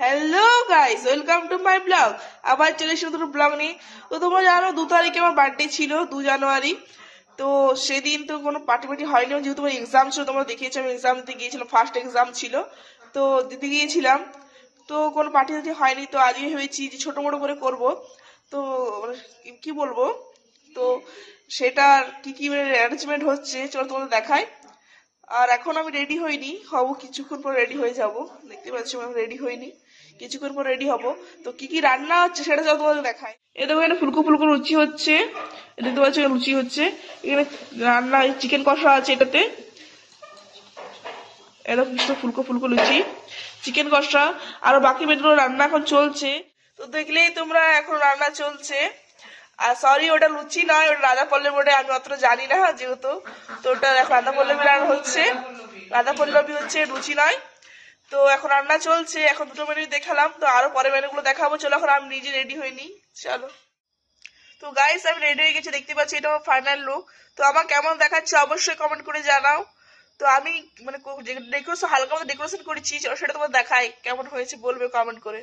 Hello guys, welcome to my blog. আবার চলে এসে নতুন ব্লগ নিয়ে। তো তোমরা জানো 2 তারিখে আমার বার্থডে ছিল, 2 জানুয়ারি। তো সেদিন তো কোনো পার্টি পার্টি হয়নি, যেহেতু আমার এক্সাম ছিল। তোমরা দেখিয়েছো আমি এক্সাম দিতে গিয়েছিলাম, ফার্স্ট এক্সাম ছিল, তো দিতে গিয়েছিলাম। তো কোনো পার্টি টার্টি হয়নি, তো আজকে ভেবেছি যে ছোটো মোটো করে করব। তো মানে কি বলবো, তো সেটার কি কি অ্যারেঞ্জমেন্ট হচ্ছে চলো তোমাদের দেখাই। আর এখন আমি রেডি হইনি, হব কিছুক্ষণ পর রেডি হয়ে যাব। দেখতে পাচ্ছি আমি রেডি হইনি, কিছুক্ষণ পর রেডি হব। তো কি কি রান্না হচ্ছে সেটা সব তোমাদের দেখায়। এ দেখো এখানে ফুলকো ফুলকো লুচি হচ্ছে, এটা দেখতে পাচ্ছি লুচি হচ্ছে। এখানে রান্না চিকেন কষা আছে এটাতে, এরকম কিছু ফুলকো ফুলকো লুচি, চিকেন কষা। আর বাকি মেয়েগুলো রান্না এখন চলছে। তো দেখলেই তোমরা এখন রান্না চলছে। আর সরি, ওটা লুচি নয়, ওটা রাধা পল্লবী, ওটা আমি অতটা জানি না যেহেতু। তো ওটা এখন রাধা পল্লবী রান্না হচ্ছে, রাধা পল্লবী হচ্ছে, লুচি নয়। তো এখন রান্না চলছে, এখন দুটো মেনু দেখালাম, তো আরো পরে মেনুগুলো দেখাবো। চলো এখন আমি নিজে রেডি হইনি, চলো। তো গাইস আমি রেডি হয়ে গেছি, দেখতে পাচ্ছি এটা আমার ফাইনাল লুক। তো আমার কেমন দেখাচ্ছে অবশ্যই কমেন্ট করে জানাও। তো আমি মানে ডেকোরেশন, হালকা মতো ডেকোরেশন করেছি, চলো সেটা তোমার দেখাই কেমন হয়েছে, বলবে কমেন্ট করে।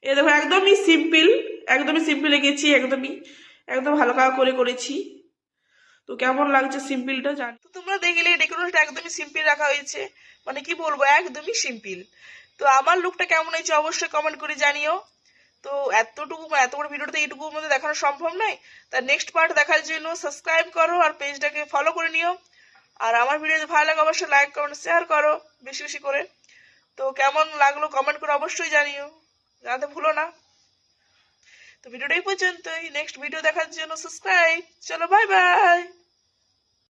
এ দেখো একদমই সিম্পল, একদমই সিম্পল এঁকেছি, একদমই একদম হালকা করে করেছি। তো কেমন লাগছে সিম্পলটা জানি। তো তোমরা দেখলে ডেকোরেশনটা একদমই সিম্পল রাখা হয়েছে, মানে কি বলবো, একদমই সিম্পল। তো আমার লুকটা কেমন হয়েছে অবশ্যই কমেন্ট করে জানিও। তো এতটুকু, এত বড় ভিডিওতে এইটুকুর মধ্যে দেখানো সম্ভব নয়। তার নেক্সট পার্ট দেখার জন্য সাবস্ক্রাইব করো আর পেজটাকে ফলো করে নিও। আর আমার ভিডিও যদি ভালো লাগে অবশ্যই লাইক কমেন্ট শেয়ার করো বেশি বেশি করে। তো কেমন লাগলো কমেন্ট করে অবশ্যই জানিও, জানাতে ভুলো না। তো ভিডিওটা এই পর্যন্তই, নেক্সট ভিডিও দেখার জন্য সাবস্ক্রাইব। চলো বাই বাই।